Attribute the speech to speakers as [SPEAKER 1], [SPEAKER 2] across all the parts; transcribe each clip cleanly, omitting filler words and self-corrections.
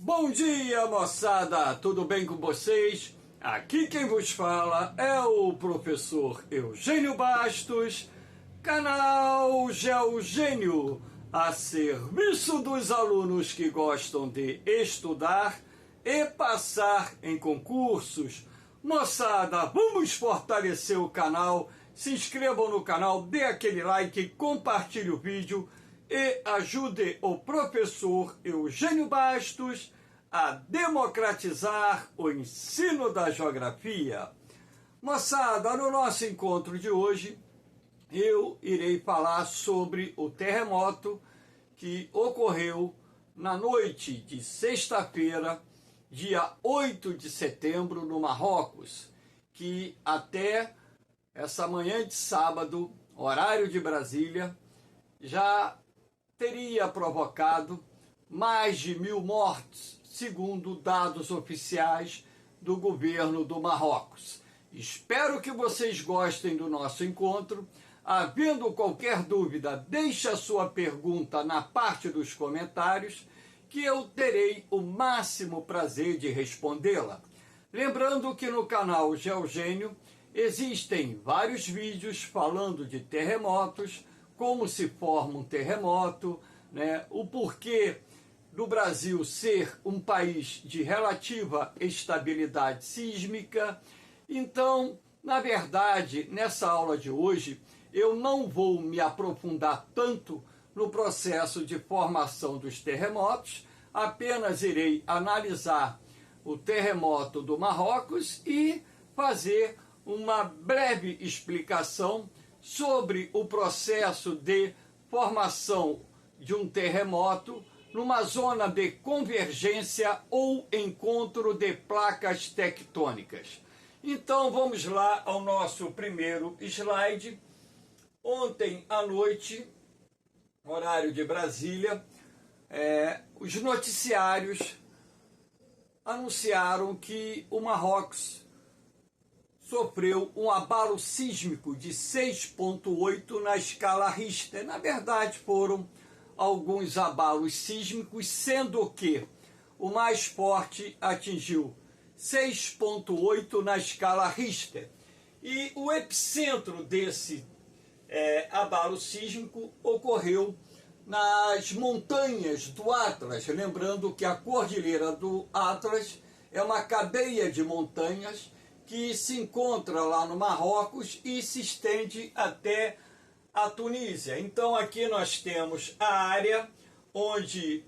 [SPEAKER 1] Bom dia, moçada! Tudo bem com vocês? Aqui quem vos fala é o professor Eugênio Bastos, canal Geogênio, a serviço dos alunos que gostam de estudar e passar em concursos. Moçada, vamos fortalecer o canal, se inscrevam no canal, dê aquele like, compartilhe o vídeo e ajude o professor Eugênio Bastos a democratizar o ensino da geografia. Moçada, no nosso encontro de hoje, eu irei falar sobre o terremoto que ocorreu na noite de sexta-feira, dia 8 de setembro, no Marrocos, que até essa manhã de sábado, horário de Brasília, já teria provocado mais de 1.000 mortes, segundo dados oficiais do governo do Marrocos. Espero que vocês gostem do nosso encontro. Havendo qualquer dúvida, deixe a sua pergunta na parte dos comentários, que eu terei o máximo prazer de respondê-la. Lembrando que no canal Geogênio existem vários vídeos falando de terremotos, como se forma um terremoto, o porquê do Brasil ser um país de relativa estabilidade sísmica. Então, na verdade, nessa aula de hoje, eu não vou me aprofundar tanto no processo de formação dos terremotos, apenas irei analisar o terremoto do Marrocos e fazer uma breve explicação sobre o processo de formação de um terremoto numa zona de convergência ou encontro de placas tectônicas. Então vamos lá ao nosso primeiro slide. Ontem à noite, horário de Brasília, os noticiários anunciaram que o Marrocos sofreu um abalo sísmico de 6,8 na escala Richter. Na verdade, foram alguns abalos sísmicos, sendo que o mais forte atingiu 6,8 na escala Richter. E o epicentro desse abalo sísmico ocorreu nas montanhas do Atlas. Lembrando que a Cordilheira do Atlas é uma cadeia de montanhas que se encontra lá no Marrocos e se estende até a Tunísia. Então aqui nós temos a área onde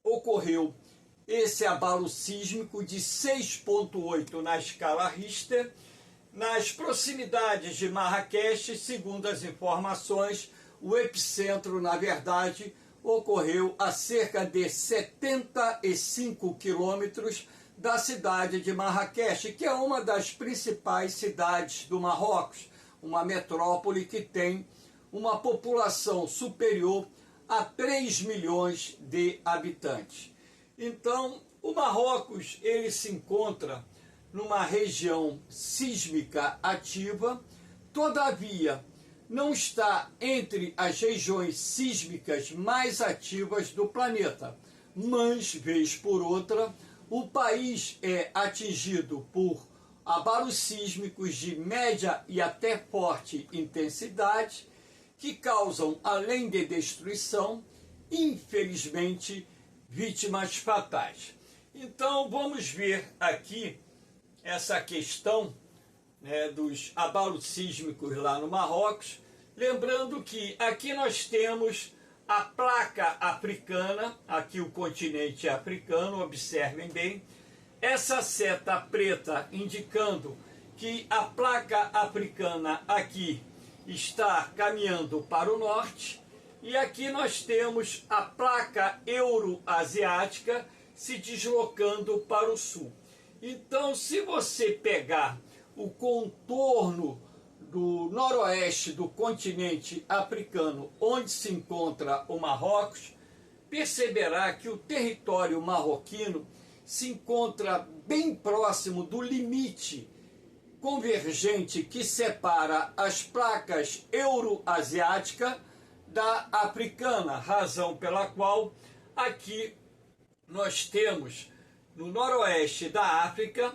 [SPEAKER 1] ocorreu esse abalo sísmico de 6,8 na escala Richter, nas proximidades de Marrakech. Segundo as informações, o epicentro, na verdade, ocorreu a cerca de 75 quilômetros da cidade de Marrakech, que é uma das principais cidades do Marrocos, uma metrópole que tem uma população superior a 3 milhões de habitantes. Então, o Marrocos ele se encontra numa região sísmica ativa, todavia não está entre as regiões sísmicas mais ativas do planeta, mas, vez por outra, o país é atingido por abalos sísmicos de média e até forte intensidade, que causam, além de destruição, infelizmente, vítimas fatais. Então, vamos ver aqui essa questão dos abalos sísmicos lá no Marrocos. Lembrando que aqui nós temos a placa africana, aqui o continente africano, observem bem, essa seta preta indicando que a placa africana aqui está caminhando para o norte, e aqui nós temos a placa euroasiática se deslocando para o sul. Então, se você pegar o contorno do noroeste do continente africano, onde se encontra o Marrocos, perceberá que o território marroquino se encontra bem próximo do limite convergente que separa as placas euroasiática da africana, razão pela qual aqui nós temos no noroeste da África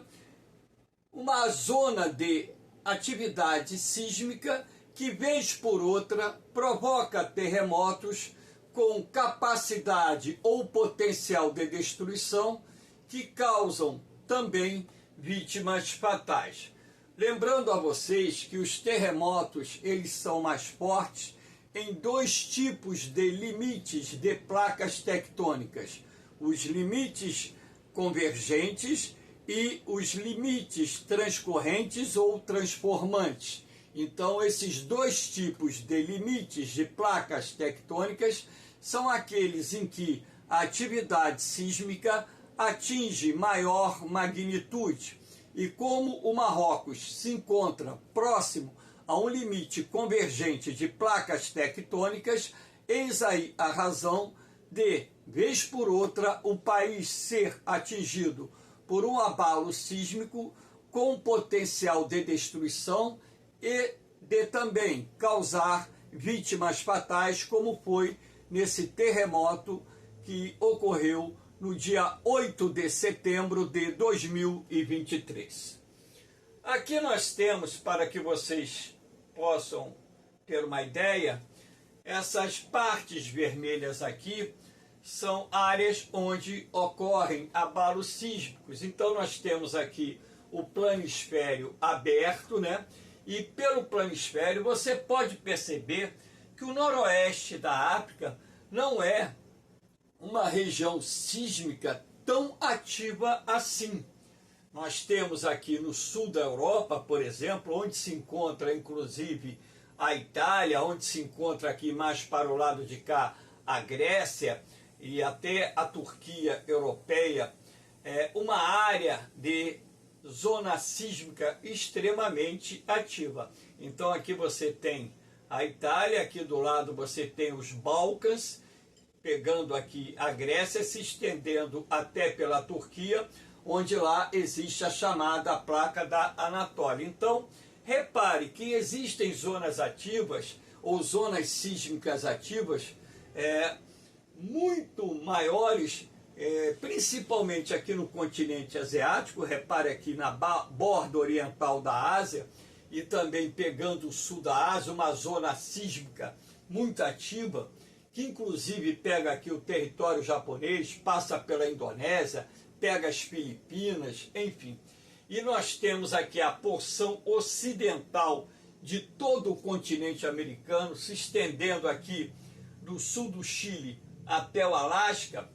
[SPEAKER 1] uma zona de atividade sísmica que, vez por outra, provoca terremotos com capacidade ou potencial de destruição que causam também vítimas fatais. Lembrando a vocês que os terremotos eles são mais fortes em dois tipos de limites de placas tectônicas: os limites convergentes e os limites transcorrentes ou transformantes. Então, esses dois tipos de limites de placas tectônicas são aqueles em que a atividade sísmica atinge maior magnitude. E como o Marrocos se encontra próximo a um limite convergente de placas tectônicas, eis aí a razão de, vez por outra, o país ser atingido por um abalo sísmico com potencial de destruição e de também causar vítimas fatais, como foi nesse terremoto que ocorreu no dia 8 de setembro de 2023. Aqui nós temos, para que vocês possam ter uma ideia, essas partes vermelhas aqui são áreas onde ocorrem abalos sísmicos. Então nós temos aqui o planisfério aberto, né? E pelo planisfério você pode perceber que o noroeste da África não é uma região sísmica tão ativa assim. Nós temos aqui no sul da Europa, por exemplo, onde se encontra inclusive a Itália, onde se encontra aqui mais para o lado de cá a Grécia e até a Turquia europeia, uma área de zona sísmica extremamente ativa. Então aqui você tem a Itália, aqui do lado você tem os Balcãs, pegando aqui a Grécia, se estendendo até pela Turquia, onde lá existe a chamada placa da Anatólia. Então, repare que existem zonas ativas, ou zonas sísmicas ativas, muito maiores, principalmente aqui no continente asiático. Repare aqui na borda oriental da Ásia, e também pegando o sul da Ásia, uma zona sísmica muito ativa, que inclusive pega aqui o território japonês, passa pela Indonésia, pega as Filipinas, enfim. E nós temos aqui a porção ocidental de todo o continente americano, se estendendo aqui do sul do Chile até o Alasca,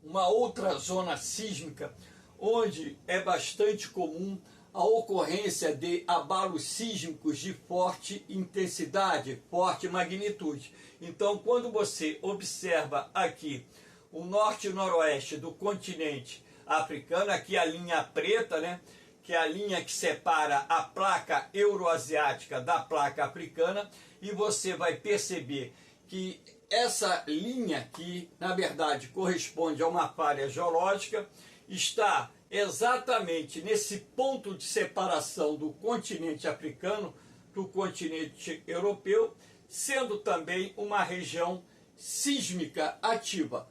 [SPEAKER 1] uma outra zona sísmica, onde é bastante comum a ocorrência de abalos sísmicos de forte intensidade, forte magnitude. Então, quando você observa aqui o norte e o noroeste do continente africano, aqui a linha preta, né, que é a linha que separa a placa euroasiática da placa africana, e você vai perceber que essa linha, que na verdade corresponde a uma falha geológica, está exatamente nesse ponto de separação do continente africano do continente europeu, sendo também uma região sísmica ativa.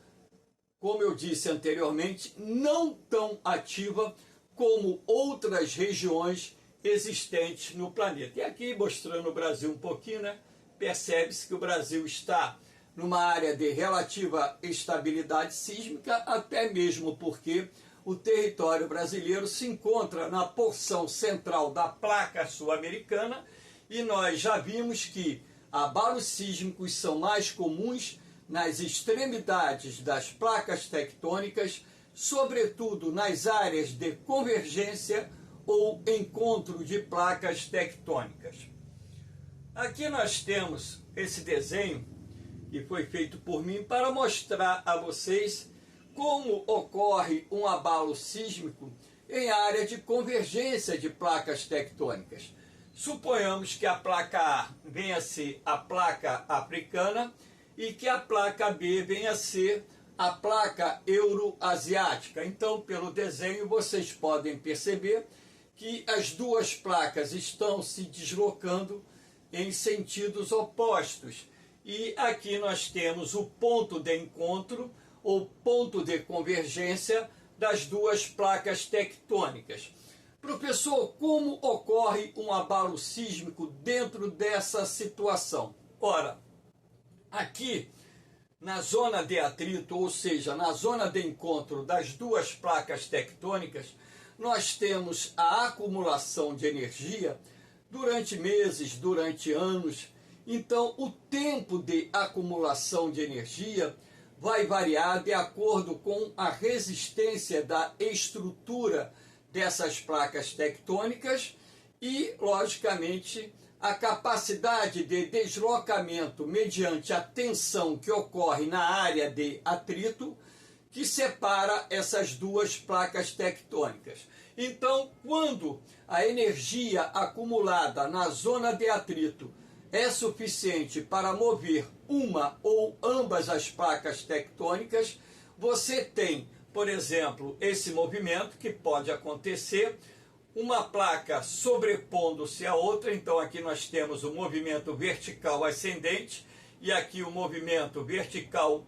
[SPEAKER 1] Como eu disse anteriormente, não tão ativa como outras regiões existentes no planeta. E aqui, mostrando o Brasil um pouquinho, né, percebe-se que o Brasil está numa área de relativa estabilidade sísmica, até mesmo porque o território brasileiro se encontra na porção central da placa sul-americana, e nós já vimos que abalos sísmicos são mais comuns nas extremidades das placas tectônicas, sobretudo nas áreas de convergência ou encontro de placas tectônicas. Aqui nós temos esse desenho que foi feito por mim para mostrar a vocês como ocorre um abalo sísmico em área de convergência de placas tectônicas. Suponhamos que a placa A venha a ser a placa africana e que a placa B venha a ser a placa euroasiática. Então, pelo desenho, vocês podem perceber que as duas placas estão se deslocando em sentidos opostos. E aqui nós temos o ponto de encontro, ou ponto de convergência das duas placas tectônicas. Professor, como ocorre um abalo sísmico dentro dessa situação? Ora, aqui na zona de atrito, ou seja, na zona de encontro das duas placas tectônicas, nós temos a acumulação de energia durante meses, durante anos. Então, o tempo de acumulação de energia vai variar de acordo com a resistência da estrutura dessas placas tectônicas e, logicamente, a capacidade de deslocamento mediante a tensão que ocorre na área de atrito que separa essas duas placas tectônicas. Então, quando a energia acumulada na zona de atrito é suficiente para mover uma ou ambas as placas tectônicas, você tem, por exemplo, esse movimento que pode acontecer, uma placa sobrepondo-se à outra. Então aqui nós temos o movimento vertical ascendente e aqui o movimento vertical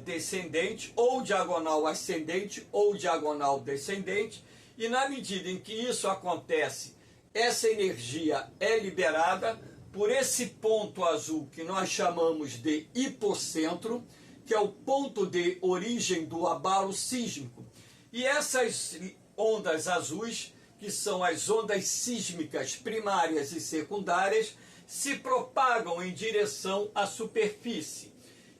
[SPEAKER 1] descendente, ou diagonal ascendente ou diagonal descendente, e na medida em que isso acontece, essa energia é liberada por esse ponto azul que nós chamamos de hipocentro, que é o ponto de origem do abalo sísmico. E essas ondas azuis, que são as ondas sísmicas primárias e secundárias, se propagam em direção à superfície.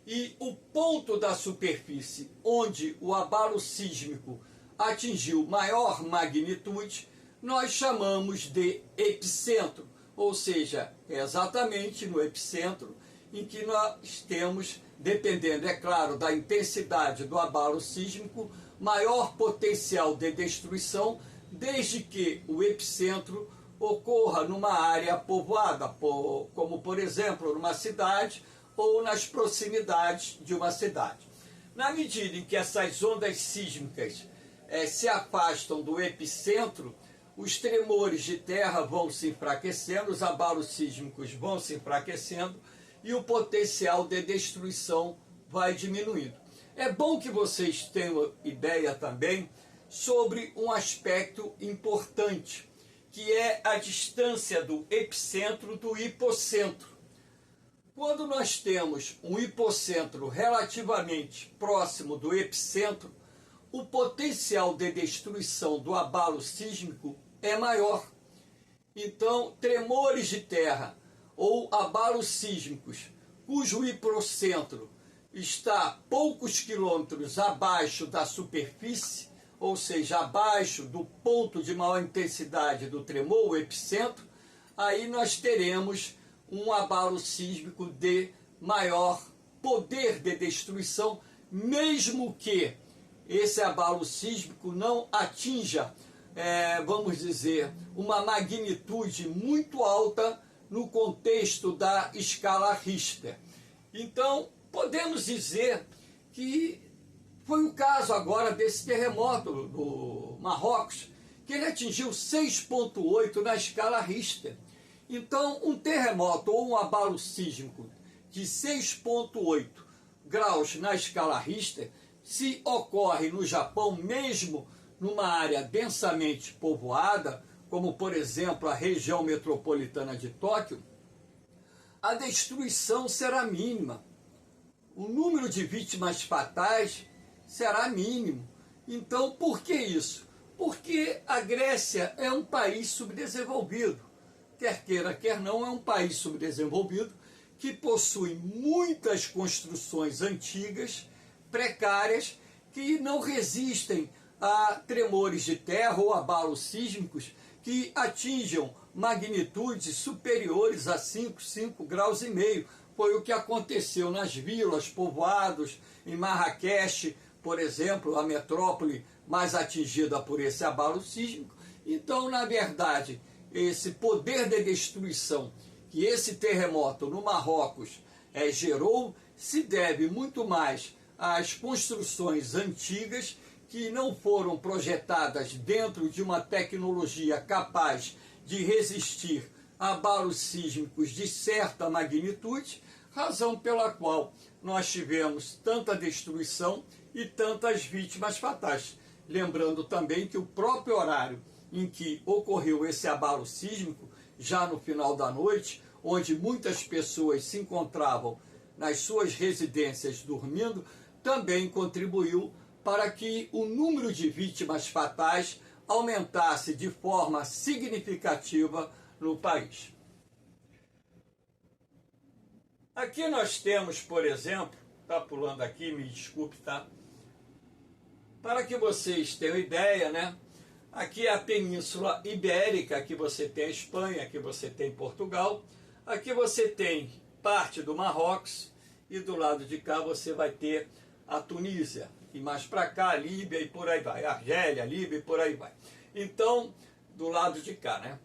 [SPEAKER 1] E o ponto da superfície onde o abalo sísmico atingiu maior magnitude, nós chamamos de epicentro, ou seja, é exatamente no epicentro em que nós temos, dependendo, é claro, da intensidade do abalo sísmico, maior potencial de destruição, desde que o epicentro ocorra numa área povoada, como por exemplo numa cidade ou nas proximidades de uma cidade. Na medida em que essas ondas sísmicas se afastam do epicentro, os tremores de terra vão se enfraquecendo, os abalos sísmicos vão se enfraquecendo e o potencial de destruição vai diminuindo. É bom que vocês tenham ideia também sobre um aspecto importante, que é a distância do epicentro do hipocentro. Quando nós temos um hipocentro relativamente próximo do epicentro, o potencial de destruição do abalo sísmico é maior. Então, tremores de terra ou abalos sísmicos cujo hipocentro está a poucos quilômetros abaixo da superfície, ou seja, abaixo do ponto de maior intensidade do tremor, o epicentro, aí nós teremos um abalo sísmico de maior poder de destruição, mesmo que esse abalo sísmico não atinja, vamos dizer, uma magnitude muito alta no contexto da escala Richter. Então, podemos dizer que foi o caso agora desse terremoto do Marrocos, que ele atingiu 6,8 na escala Richter. Então, um terremoto ou um abalo sísmico de 6,8 graus na escala Richter, se ocorre no Japão, mesmo numa área densamente povoada, como por exemplo a região metropolitana de Tóquio, a destruição será mínima. O número de vítimas fatais será mínimo. Então, por que isso? Porque a Grécia é um país subdesenvolvido. Quer queira, quer não, é um país subdesenvolvido que possui muitas construções antigas, precárias, que não resistem a tremores de terra ou abalos sísmicos que atinjam magnitudes superiores a 5 graus e meio. Foi o que aconteceu nas vilas, povoados, em Marrakech, por exemplo, a metrópole mais atingida por esse abalo sísmico. Então, na verdade, esse poder de destruição que esse terremoto no Marrocos gerou se deve muito mais às construções antigas que não foram projetadas dentro de uma tecnologia capaz de resistir a abalos sísmicos de certa magnitude, razão pela qual nós tivemos tanta destruição e tantas vítimas fatais. Lembrando também que o próprio horário em que ocorreu esse abalo sísmico, já no final da noite, onde muitas pessoas se encontravam nas suas residências dormindo, também contribuiu para que o número de vítimas fatais aumentasse de forma significativa no país. Aqui nós temos, por exemplo, tá pulando aqui, me desculpe, tá? Para que vocês tenham ideia, né? Aqui é a Península Ibérica, aqui você tem a Espanha, aqui você tem Portugal, aqui você tem parte do Marrocos e do lado de cá você vai ter a Tunísia. E mais para cá, a Líbia e por aí vai. A Argélia, a Líbia e por aí vai. Então, do lado de cá, né?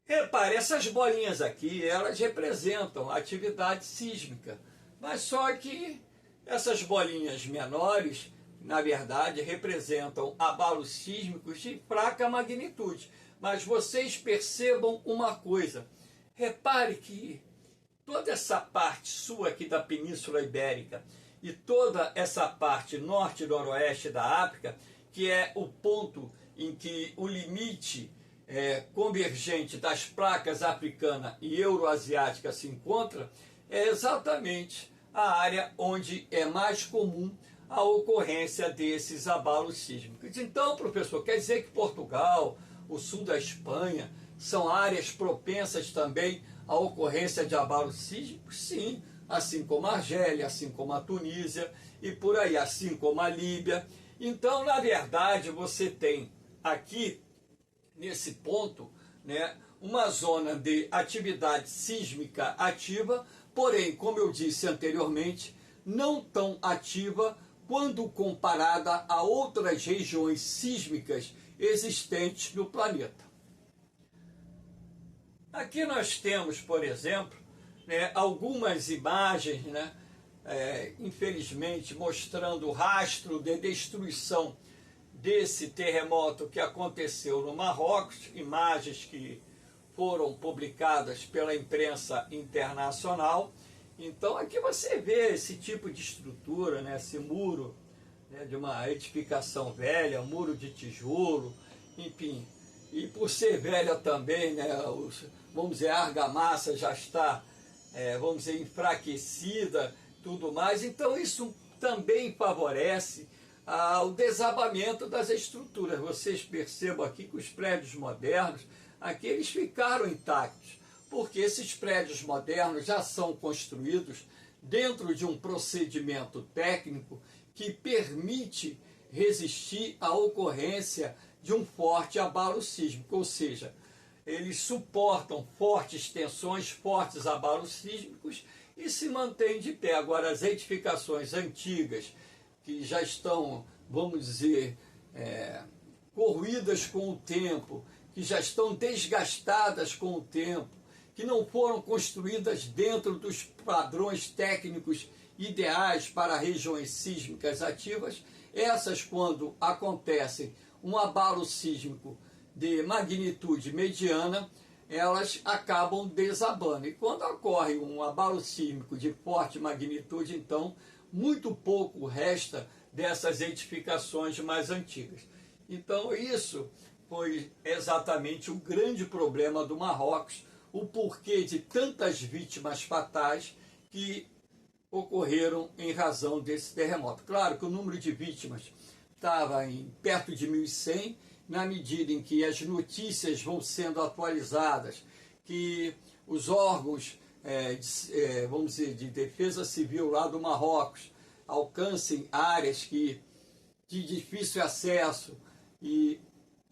[SPEAKER 1] Repare, essas bolinhas aqui, elas representam a atividade sísmica. Mas só que essas bolinhas menores, na verdade, representam abalos sísmicos de fraca magnitude. Mas vocês percebam uma coisa. Repare que toda essa parte sul aqui da Península Ibérica e toda essa parte norte e noroeste da África, que é o ponto em que o limite convergente das placas africana e euroasiática se encontra, é exatamente a área onde é mais comum a ocorrência desses abalos sísmicos. Então, professor, quer dizer que Portugal, o sul da Espanha, são áreas propensas também à ocorrência de abalos sísmicos? Sim, assim como a Argélia, assim como a Tunísia e por aí, assim como a Líbia. Então, na verdade, você tem aqui, nesse ponto, né, uma zona de atividade sísmica ativa, porém, como eu disse anteriormente, não tão ativa quando comparada a outras regiões sísmicas existentes no planeta. Aqui nós temos, por exemplo, né, algumas imagens, né, infelizmente, mostrando o rastro de destruição desse terremoto que aconteceu no Marrocos, imagens que foram publicadas pela imprensa internacional. Então aqui você vê esse tipo de estrutura, né, esse muro, né, de uma edificação velha, muro de tijolo, enfim. E por ser velha também, né, vamos dizer, a argamassa já está, vamos dizer, enfraquecida, tudo mais. Então isso também favorece o desabamento das estruturas. Vocês percebam aqui que os prédios modernos, aqui eles ficaram intactos, porque esses prédios modernos já são construídos dentro de um procedimento técnico que permite resistir à ocorrência de um forte abalo sísmico, ou seja, eles suportam fortes tensões, fortes abalos sísmicos e se mantêm de pé. Agora, as edificações antigas, que já estão, vamos dizer, corroídas com o tempo, que já estão desgastadas com o tempo, que não foram construídas dentro dos padrões técnicos ideais para regiões sísmicas ativas, essas, quando acontecem um abalo sísmico de magnitude mediana, elas acabam desabando. E quando ocorre um abalo sísmico de forte magnitude, então, muito pouco resta dessas edificações mais antigas. Então, isso foi exatamente o grande problema do Marrocos, o porquê de tantas vítimas fatais que ocorreram em razão desse terremoto. Claro que o número de vítimas estava em perto de 1.100, na medida em que as notícias vão sendo atualizadas, que os órgãos, vamos dizer, de defesa civil lá do Marrocos alcancem áreas de difícil acesso e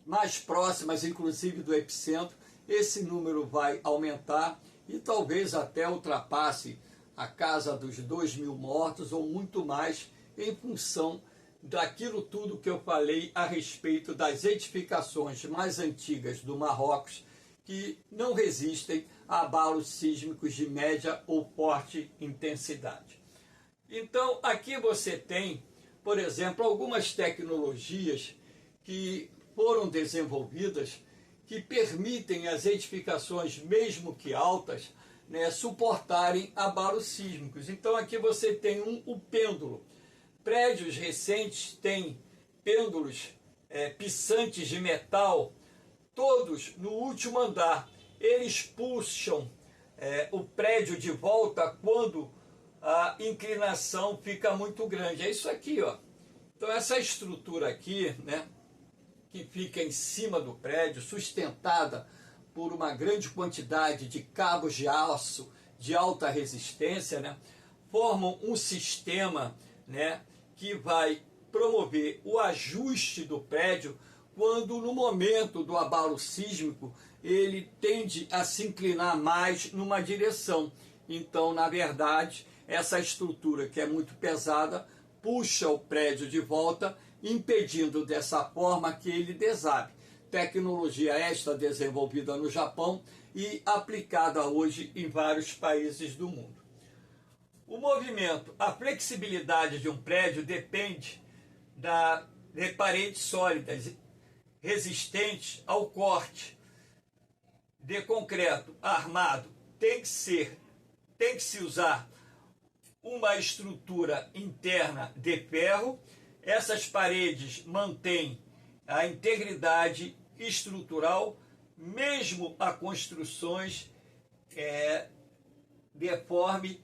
[SPEAKER 1] mais próximas, inclusive, do epicentro, esse número vai aumentar e talvez até ultrapasse a casa dos 2.000 mortos ou muito mais, em função daquilo tudo que eu falei a respeito das edificações mais antigas do Marrocos, que não resistem a abalos sísmicos de média ou forte intensidade. Então, aqui você tem, por exemplo, algumas tecnologias que foram desenvolvidas que permitem as edificações, mesmo que altas, né, suportarem abalos sísmicos. Então aqui você tem o pêndulo. Prédios recentes têm pêndulos pissantes de metal, todos no último andar. Eles puxam o prédio de volta quando a inclinação fica muito grande. É isso aqui, ó. Então essa estrutura aqui, né, que fica em cima do prédio, sustentada por uma grande quantidade de cabos de aço de alta resistência, né, formam um sistema, né, que vai promover o ajuste do prédio quando no momento do abalo sísmico ele tende a se inclinar mais numa direção. Então, na verdade, essa estrutura que é muito pesada puxa o prédio de volta, impedindo dessa forma que ele desabe. Tecnologia esta desenvolvida no Japão e aplicada hoje em vários países do mundo. O movimento, a flexibilidade de um prédio depende de paredes sólidas, resistentes ao corte de concreto armado. Tem que se usar uma estrutura interna de ferro. Essas paredes mantêm a integridade estrutural, mesmo a construções deforme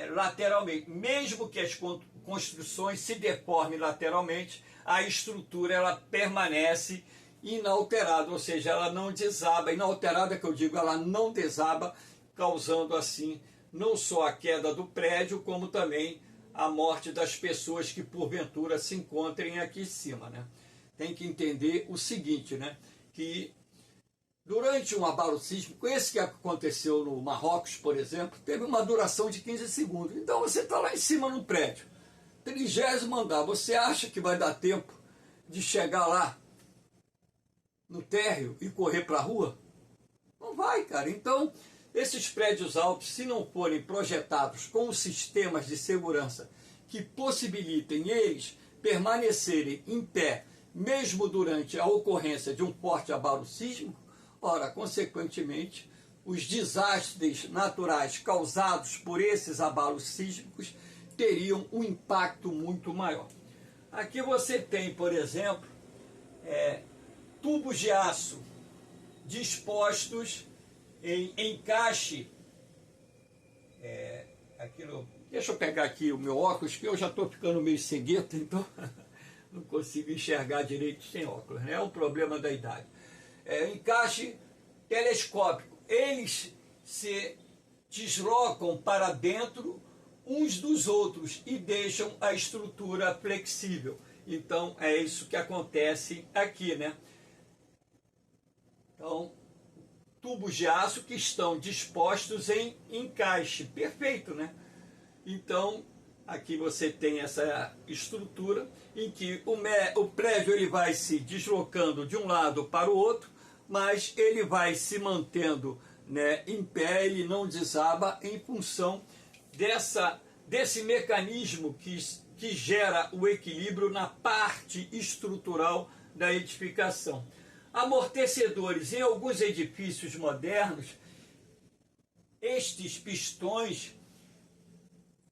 [SPEAKER 1] lateralmente. Mesmo que as construções se deformem lateralmente, a estrutura ela permanece inalterada, ou seja, ela não desaba. Inalterada que eu digo, ela não desaba, causando assim não só a queda do prédio, como também a morte das pessoas que porventura se encontrem aqui em cima, né? Tem que entender o seguinte, né? Que durante um abalo sísmico, esse que aconteceu no Marrocos, por exemplo, teve uma duração de 15 segundos. Então você está lá em cima no prédio, 30º andar, você acha que vai dar tempo de chegar lá no térreo e correr para a rua? Não vai, cara. Então, esses prédios altos, se não forem projetados com sistemas de segurança que possibilitem eles permanecerem em pé, mesmo durante a ocorrência de um forte abalo sísmico, ora, consequentemente, os desastres naturais causados por esses abalos sísmicos teriam um impacto muito maior. Aqui você tem, por exemplo, tubos de aço dispostos em encaixe. Deixa eu pegar aqui o meu óculos, que eu já estou ficando meio cegueta, então não consigo enxergar direito sem óculos, né? É um problema da idade. Encaixe telescópico. Eles se deslocam para dentro uns dos outros e deixam a estrutura flexível. Então é isso que acontece aqui, né? Então, tubos de aço que estão dispostos em encaixe. Perfeito, né? Então, aqui você tem essa estrutura em que o prédio ele vai se deslocando de um lado para o outro, mas ele vai se mantendo, né, em pé, ele não desaba em função desse mecanismo que gera o equilíbrio na parte estrutural da edificação. Amortecedores. Em alguns edifícios modernos, estes pistões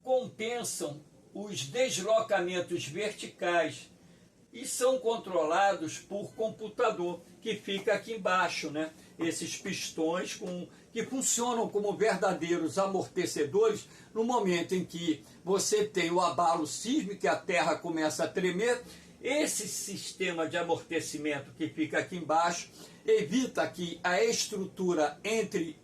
[SPEAKER 1] compensam os deslocamentos verticais e são controlados por computador, que fica aqui embaixo, né? Esses pistões que funcionam como verdadeiros amortecedores no momento em que você tem o abalo sísmico, a terra começa a tremer. Esse sistema de amortecimento que fica aqui embaixo evita que a estrutura entre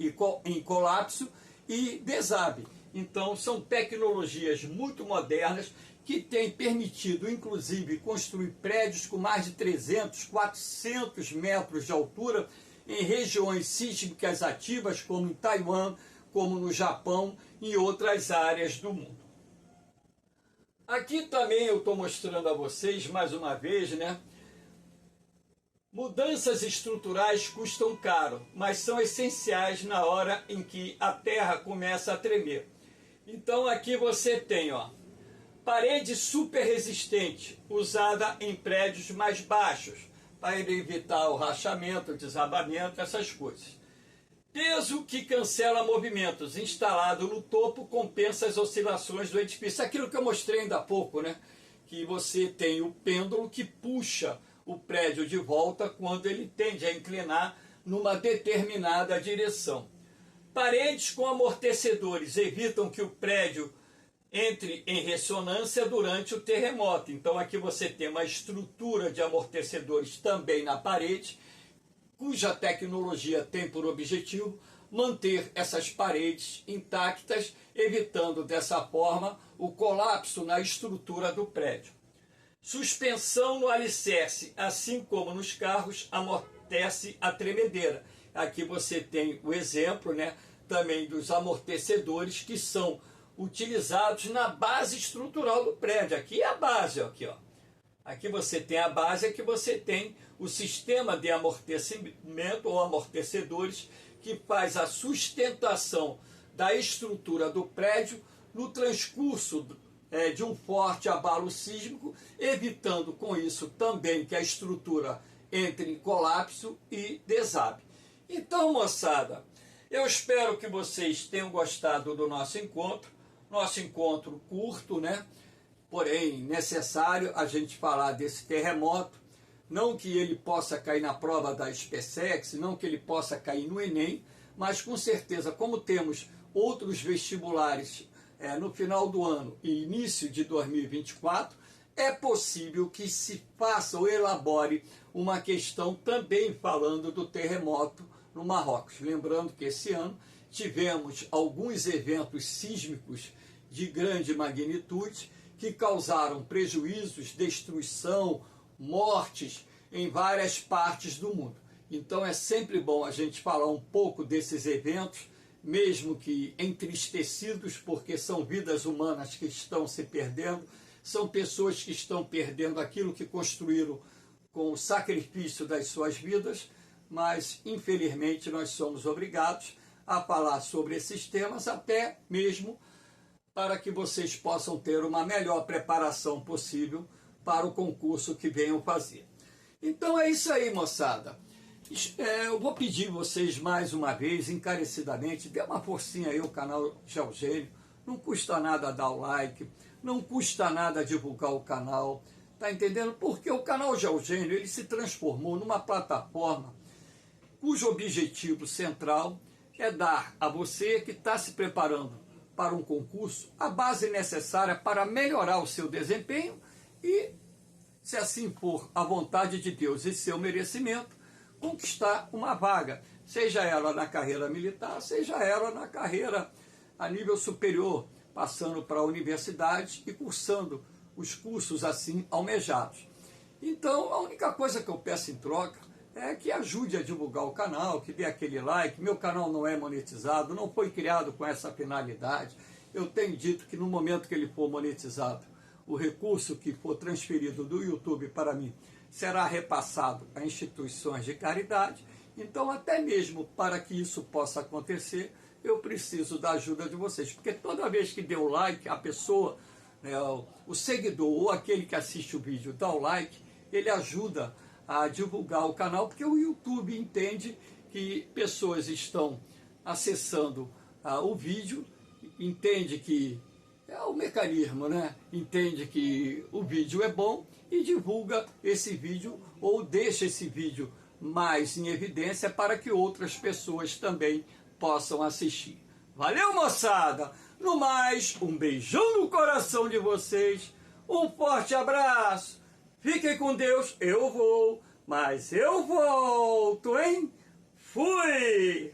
[SPEAKER 1] em colapso e desabe. Então, são tecnologias muito modernas que têm permitido, inclusive, construir prédios com mais de 300, 400 metros de altura em regiões sísmicas ativas, como em Taiwan, como no Japão e outras áreas do mundo. Aqui também eu estou mostrando a vocês, mais uma vez, né? Mudanças estruturais custam caro, mas são essenciais na hora em que a terra começa a tremer. Então aqui você tem, ó, parede super resistente, usada em prédios mais baixos, para evitar o rachamento, o desabamento, essas coisas. Peso que cancela movimentos, instalado no topo, compensa as oscilações do edifício. Aquilo que eu mostrei ainda há pouco, né? Que você tem o pêndulo que puxa o prédio de volta quando ele tende a inclinar numa determinada direção. Paredes com amortecedores evitam que o prédio entre em ressonância durante o terremoto. Então aqui você tem uma estrutura de amortecedores também na parede, cuja tecnologia tem por objetivo manter essas paredes intactas, evitando dessa forma o colapso na estrutura do prédio. Suspensão no alicerce, assim como nos carros, amortece a tremedeira. Aqui você tem o exemplo, né, também dos amortecedores que são utilizados na base estrutural do prédio. Aqui é a base, aqui, ó. Aqui você tem a base, aqui você tem o sistema de amortecimento ou amortecedores que faz a sustentação da estrutura do prédio no transcurso de um forte abalo sísmico, evitando com isso também que a estrutura entre em colapso e desabe. Então, moçada, eu espero que vocês tenham gostado do nosso encontro curto, né? Porém, necessário a gente falar desse terremoto, não que ele possa cair na prova da SpaceX, não que ele possa cair no Enem, mas com certeza, como temos outros vestibulares no final do ano e início de 2024, é possível que se faça ou elabore uma questão também falando do terremoto no Marrocos. Lembrando que esse ano tivemos alguns eventos sísmicos de grande magnitude que causaram prejuízos, destruição, mortes em várias partes do mundo. Então é sempre bom a gente falar um pouco desses eventos, mesmo que entristecidos, porque são vidas humanas que estão se perdendo, são pessoas que estão perdendo aquilo que construíram com o sacrifício das suas vidas, mas infelizmente nós somos obrigados a falar sobre esses temas, até mesmo para que vocês possam ter uma melhor preparação possível para o concurso que venham fazer. Então é isso aí, moçada. Eu vou pedir vocês mais uma vez, encarecidamente, dê uma forcinha aí ao canal Geogênio. Não custa nada dar o like, não custa nada divulgar o canal, tá entendendo? Porque o canal Geogênio, ele se transformou numa plataforma cujo objetivo central é dar a você que está se preparando para um concurso a base necessária para melhorar o seu desempenho e, se assim for a vontade de Deus e seu merecimento, conquistar uma vaga, seja ela na carreira militar, seja ela na carreira a nível superior, passando para a universidade e cursando os cursos assim almejados. Então, a única coisa que eu peço em troca é que ajude a divulgar o canal, que dê aquele like. Meu canal não é monetizado, não foi criado com essa finalidade. Eu tenho dito que no momento que ele for monetizado, o recurso que for transferido do YouTube para mim será repassado a instituições de caridade. Então, até mesmo para que isso possa acontecer, eu preciso da ajuda de vocês. Porque toda vez que deu like, a pessoa, né, o seguidor ou aquele que assiste o vídeo dá o like, ele ajuda a divulgar o canal, porque o YouTube entende que pessoas estão acessando o vídeo, entende que é o mecanismo, né? Entende que o vídeo é bom e divulga esse vídeo ou deixa esse vídeo mais em evidência para que outras pessoas também possam assistir. Valeu, moçada! No mais, um beijão no coração de vocês, um forte abraço! Fiquem com Deus, eu vou, mas eu volto, hein? Fui!